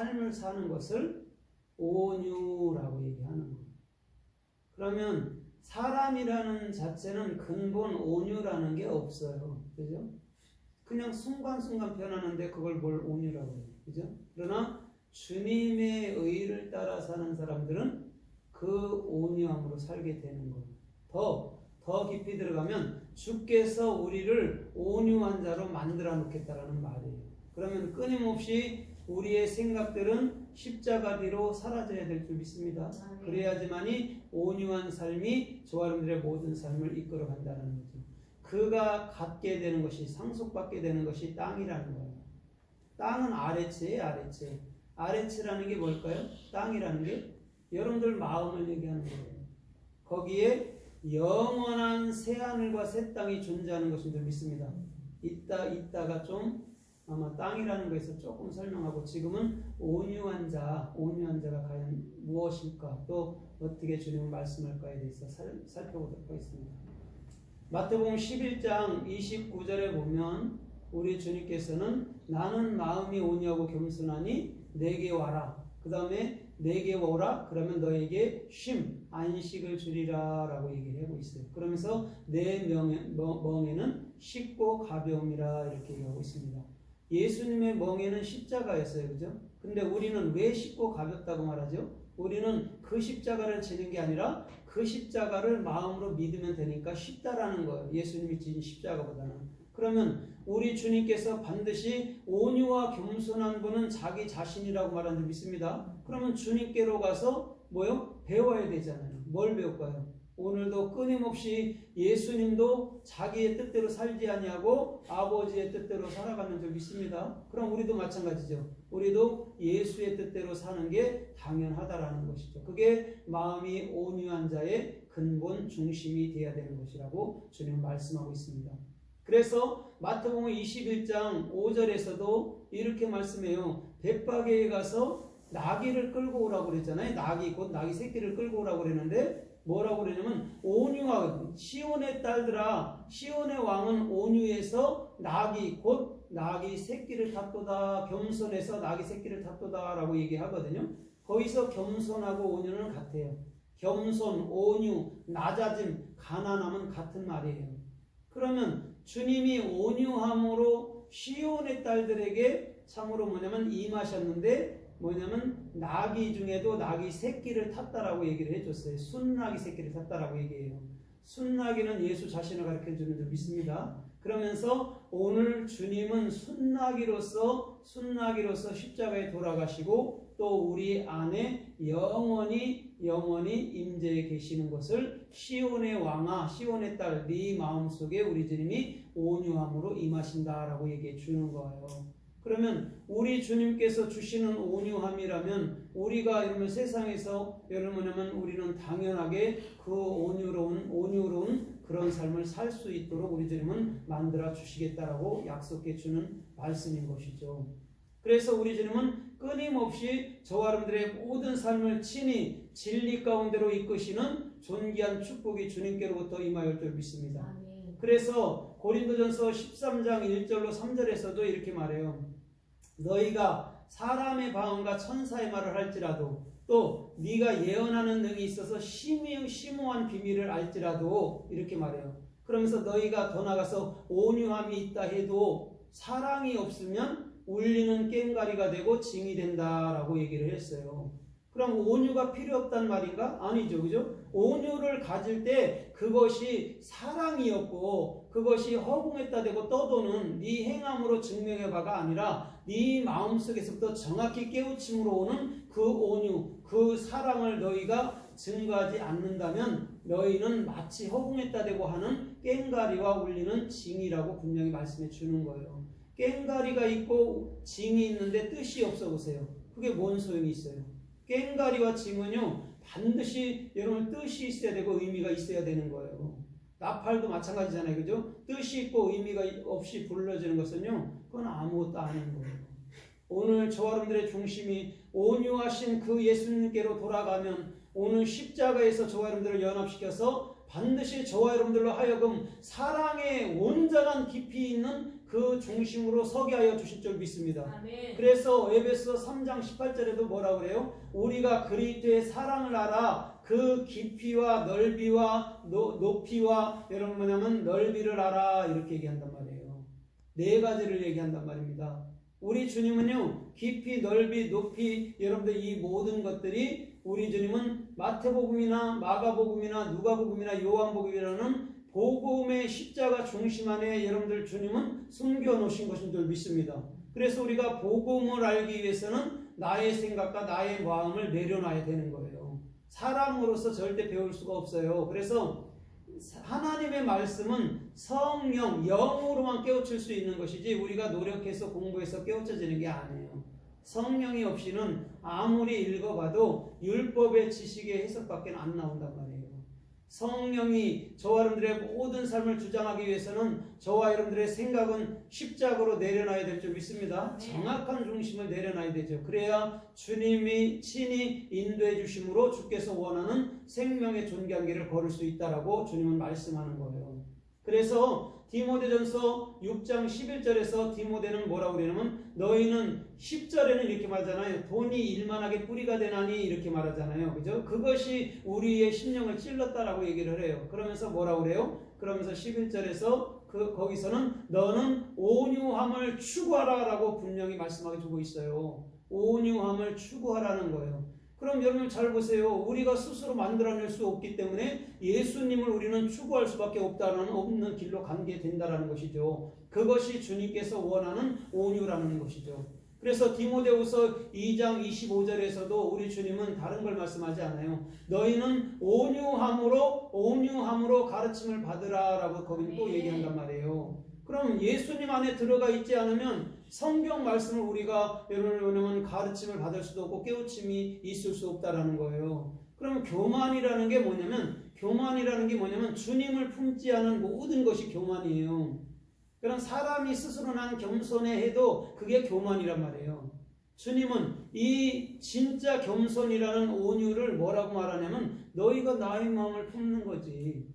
삶을 사는 것을 온유라고 얘기하는 거예요. 그러면 사람이라는 자체는 근본 온유라는 게 없어요. 그죠? 그냥 순간순간 변하는데 그걸 뭘 온유라고 해요. 그죠? 그러나 주님의 의를 따라 사는 사람들은 그 온유함으로 살게 되는 거예요. 더 깊이 들어가면 주께서 우리를 온유한 자로 만들어 놓겠다라는 말이에요. 그러면 끊임없이 우리의 생각들은 십자가 뒤로 사라져야 될 줄 믿습니다. 그래야지만이 온유한 삶이 저와 여러분들의 모든 삶을 이끌어 간다는 거죠. 그가 갖게 되는 것이, 상속받게 되는 것이 땅이라는 거예요. 땅은 아래체예요, 아래체. 아래체라는 게 뭘까요? 땅이라는 게 여러분들 마음을 얘기하는 거예요. 거기에 영원한 새하늘과 새 땅이 존재하는 것인 줄 믿습니다. 이따가 좀 아마 땅이라는 거에서 조금 설명하고, 지금은 온유한 자가 과연 무엇일까, 또 어떻게 주님은 말씀할까에 대해서 살펴보도록 하겠습니다. 마태복음 11장 29절에 보면 우리 주님께서는 나는 마음이 온유하고 겸손하니 내게 와라. 그 다음에 내게 오라. 그러면 너에게 안식을 주리라 라고 얘기를 하고 있어요. 그러면서 내 멍에는 쉽고 가벼움이라 이렇게 얘기하고 있습니다. 예수님의 멍에는 십자가였어요. 그죠? 근데 우리는 왜 쉽고 가볍다고 말하죠? 우리는 그 십자가를 지는 게 아니라 그 십자가를 마음으로 믿으면 되니까 쉽다라는 거예요. 예수님이 지신 십자가보다는. 그러면 우리 주님께서 반드시 온유와 겸손한 분은 자기 자신이라고 말하는 줄 믿습니다. 그러면 주님께로 가서 배워야 되잖아요. 뭘 배울까요? 오늘도 끊임없이 예수님도 자기의 뜻대로 살지 아니하고 아버지의 뜻대로 살아가는 줄 믿습니다. 그럼 우리도 마찬가지죠. 우리도 예수의 뜻대로 사는 게 당연하다라는 것이죠. 그게 마음이 온유한 자의 근본 중심이 되어야 되는 것이라고 주님은 말씀하고 있습니다. 그래서 마태복음 21장 5절에서도 이렇게 말씀해요. 벳바게에 가서 나귀를 끌고 오라고 그랬잖아요. 곧 나귀 새끼를 끌고 오라고 그랬는데 뭐라고 그러냐면 온유하고, 시온의 딸들아, 시온의 왕은 온유해서 곧 나귀 새끼를 탔도다, 겸손해서 나귀 새끼를 탔도다 라고 얘기하거든요. 거기서 겸손하고 온유는 같아요. 겸손, 온유, 낮아짐, 가난함은 같은 말이에요. 그러면 주님이 온유함으로 시온의 딸들에게 참으로 임하셨는데 나귀 중에도 나귀 새끼를 탔다라고 얘기를 해줬어요. 순나귀 새끼를 탔다라고 얘기해요. 순나귀는 예수 자신을 가르쳐주는 줄 믿습니다. 그러면서 오늘 주님은 순나귀로서 십자가에 돌아가시고 또 우리 안에 영원히 임재해 계시는 것을 시온의 왕아, 시온의 딸, 네 마음속에 우리 주님이 온유함으로 임하신다라고 얘기해 주는 거예요. 그러면 우리 주님께서 주시는 온유함이라면 우리가 여러분 세상에서 우리는 당연하게 그 온유로운 그런 삶을 살 수 있도록 우리 주님은 만들어 주시겠다라고 약속해 주는 말씀인 것이죠. 그래서 우리 주님은 끊임없이 저와 여러분들의 모든 삶을 친히 진리 가운데로 이끄시는 존귀한 축복이 주님께로부터 임하였을 줄 믿습니다. 그래서 고린도전서 13장 1절로 3절에서도 이렇게 말해요. 너희가 사람의 방언과 천사의 말을 할지라도 또 네가 예언하는 능이 있어서 심오한 비밀을 알지라도 이렇게 말해요. 그러면서 너희가 더 나가서 온유함이 있다 해도 사랑이 없으면 울리는 꽹과리가 되고 징이 된다라고 얘기를 했어요. 그럼 온유가 필요 없단 말인가? 아니죠. 그죠? 온유를 가질 때 그것이 사랑이었고 그것이 허공에다 대고 떠도는 네 행함으로 증명해 봐가 아니라 네 마음속에서부터 정확히 깨우침으로 오는 그 온유, 그 사랑을 너희가 증거하지 않는다면 너희는 마치 허공에다 대고 하는 꽹과리와 울리는 징이라고 분명히 말씀해 주는 거예요. 꽹과리가 있고 징이 있는데 뜻이 없어 보세요. 그게 뭔 소용이 있어요? 꽹과리와 징은요 반드시 여러분 뜻이 있어야 되고 의미가 있어야 되는 거예요. 나팔도 마찬가지잖아요. 그죠? 뜻이 있고 의미가 없이 불러지는 것은요 그건 아무것도 아닌 거예요. 오늘 저와 여러분들의 중심이 온유하신 그 예수님께로 돌아가면 오늘 십자가에서 저와 여러분들을 연합시켜서 반드시 저와 여러분들로 하여금 사랑의 온전한 깊이 있는 그 중심으로 서게 하여 주실 줄 믿습니다. 아멘. 그래서 에베소 3장 18절에도 뭐라고 그래요? 우리가 그리스도의 사랑을 알아 그 깊이와 넓이와 높이와 여러분 뭐냐면 넓이를 알아 이렇게 얘기한단 말이에요. 네 가지를 얘기한단 말입니다. 우리 주님은요 깊이 넓이 높이 여러분들 이 모든 것들이 우리 주님은 마태복음이나 마가복음이나 누가복음이나 요한복음이라는 복음의 십자가 중심 안에 여러분들 주님은 숨겨 놓으신 것인 줄 믿습니다. 그래서 우리가 복음을 알기 위해서는 나의 생각과 나의 마음을 내려놔야 되는 거예요. 사람으로서 절대 배울 수가 없어요. 그래서 하나님의 말씀은 성령, 영으로만 깨우칠 수 있는 것이지 우리가 노력해서 공부해서 깨우쳐지는 게 아니에요. 성령이 없이는 아무리 읽어봐도 율법의 지식의 해석밖에 안 나온단 말이에요. 성령이 저와 여러분들의 모든 삶을 주장하기 위해서는 저와 여러분들의 생각은 십자가로 내려놔야 될 줄 믿습니다. 정확한 중심을 내려놔야 되죠. 그래야 주님이 친히 인도해 주심으로 주께서 원하는 생명의 존귀한 길을 걸을 수 있다라고 주님은 말씀하는 거예요. 그래서 디모데전서 6장 11절에서 디모데는 뭐라고 그러냐면 너희는 10절에는 이렇게 말하잖아요. 돈이 일만하게 뿌리가 되나니 이렇게 말하잖아요. 그죠? 그것이 우리의 심령을 찔렀다라고 얘기를 해요. 그러면서 뭐라고 그래요? 그러면서 11절에서 거기서는 너는 온유함을 추구하라라고 분명히 말씀하게 주고 있어요. 온유함을 추구하라는 거예요. 그럼 여러분 잘 보세요. 우리가 스스로 만들어낼 수 없기 때문에 예수님을 우리는 추구할 수밖에 없는 길로 가게 된다는 것이죠. 그것이 주님께서 원하는 온유라는 것이죠. 그래서 디모데후서 2장 25절에서도 우리 주님은 다른 걸 말씀하지 않아요. 너희는 온유함으로 가르침을 받으라라고 거기 또 얘기한단 말이에요. 그럼 예수님 안에 들어가 있지 않으면 성경 말씀을 우리가 여러분 가르침을 받을 수도 없고 깨우침이 있을 수 없다라는 거예요. 그럼 교만이라는 게 뭐냐면 주님을 품지 않은 모든 것이 교만이에요. 그런 사람이 스스로 난 겸손해 해도 그게 교만이란 말이에요. 주님은 이 진짜 겸손이라는 온유를 뭐라고 말하냐면 너희가 나의 마음을 품는 거지.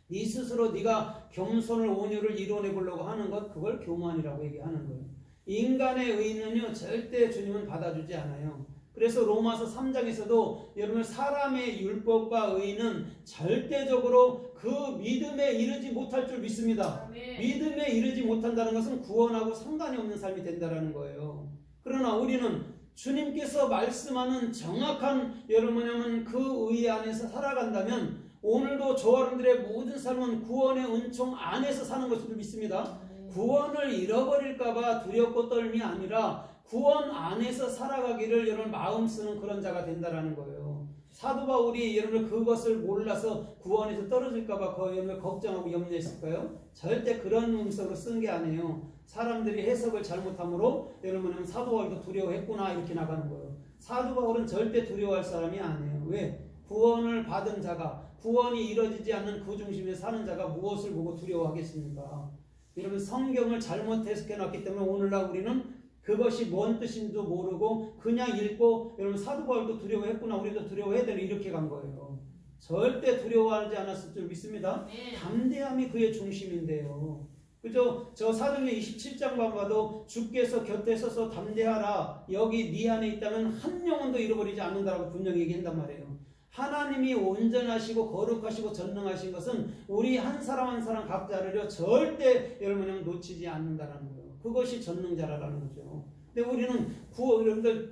네 스스로 네가 겸손을 온유를 이뤄내보려고 하는 것 그걸 교만이라고 얘기하는 거예요. 인간의 의는요 절대 주님은 받아주지 않아요. 그래서 로마서 3장에서도 여러분 사람의 율법과 의는 절대적으로 그 믿음에 이르지 못할 줄 믿습니다. 아멘. 믿음에 이르지 못한다는 것은 구원하고 상관이 없는 삶이 된다는 거예요. 그러나 우리는 주님께서 말씀하는 정확한 여러분 그 의 안에서 살아간다면 오늘도 저와 여러분들의 모든 삶은 구원의 은총 안에서 사는 것을 믿습니다. 구원을 잃어버릴까봐 두렵고 떨미 아니라 구원 안에서 살아가기를 여러분 마음 쓰는 그런 자가 된다라는 거예요. 사도 바울이 여러분 그것을 몰라서 구원에서 떨어질까봐 여러분 걱정하고 염려했을까요? 절대 그런 음성으로 쓴 게 아니에요. 사람들이 해석을 잘못함으로 여러분 사도 바울도 두려워했구나 이렇게 나가는 거예요. 사도 바울은 절대 두려워할 사람이 아니에요. 왜? 구원을 받은 자가 구원이 이루어지지 않는 그 중심에 사는 자가 무엇을 보고 두려워하겠습니까? 여러분 성경을 잘못 해석해 놨기 때문에 오늘날 우리는 그것이 뭔 뜻인지도 모르고 그냥 읽고 여러분 사도 바울도 두려워했구나 우리도 두려워해야 되는 이렇게 간 거예요. 절대 두려워하지 않았을 줄 믿습니다. 담대함이 그의 중심인데요. 그죠? 저 사도행전 27장만 봐도 주께서 곁에 서서 담대하라 여기 네 안에 있다면 한 영혼도 잃어버리지 않는다라고 분명히 얘기한단 말이에요. 하나님이 온전하시고 거룩하시고 전능하신 것은 우리 한 사람 한 사람 각자를요 절대 여러분 놓치지 않는다라는 거예요. 그것이 전능자라는 거죠. 근데 우리는 여러분들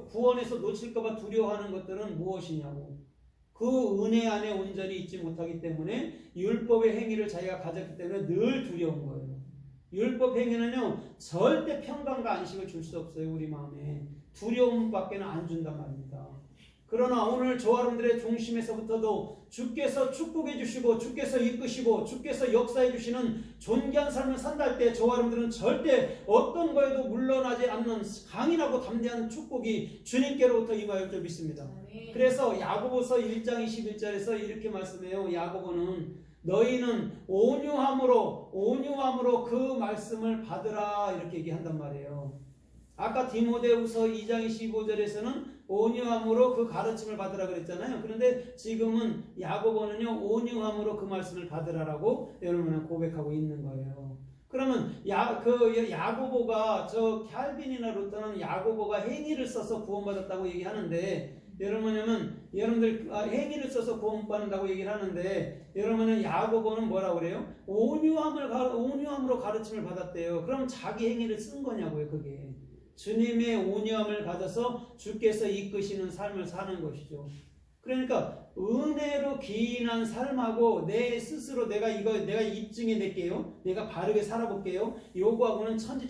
구원에서 놓칠까봐 두려워하는 것들은 무엇이냐고. 그 은혜 안에 온전히 있지 못하기 때문에 율법의 행위를 자기가 가졌기 때문에 늘 두려운 거예요. 율법 행위는요 절대 평강과 안식을 줄 수 없어요. 우리 마음에 두려움밖에는 안 준단 말입니다. 그러나 오늘 저와 여러분들의 중심에서부터도 주께서 축복해 주시고 주께서 이끄시고 주께서 역사해 주시는 존귀한 삶을 산다 할 때 저와 여러분들은 절대 어떤 거에도 물러나지 않는 강인하고 담대한 축복이 주님께로부터 임하여 줄 믿습니다. 그래서 야고보서 1장 21절에서 이렇게 말씀해요. 야고보는 너희는 온유함으로 그 말씀을 받으라 이렇게 얘기한단 말이에요. 아까 디모데후서 2장 25절에서는 온유함으로 그 가르침을 받으라 그랬잖아요. 그런데 지금은 야고보는요 온유함으로 그 말씀을 받으라라고 여러분은 고백하고 있는 거예요. 그러면 야고보가 저 칼빈이나 루터는 야고보가 행위를 써서 구원받았다고 얘기하는데 여러분들 행위를 써서 구원받는다고 얘기를 하는데 여러분은 야고보는 뭐라고 그래요? 온유함으로 가르침을 받았대요. 그럼 자기 행위를 쓴 거냐고요, 그게. 주님의 온유함을 가져서 주께서 이끄시는 삶을 사는 것이죠. 그러니까 은혜로 기인한 삶하고 내 스스로 내가 입증해 낼게요. 내가 바르게 살아볼게요. 요거하고는 천지 차이.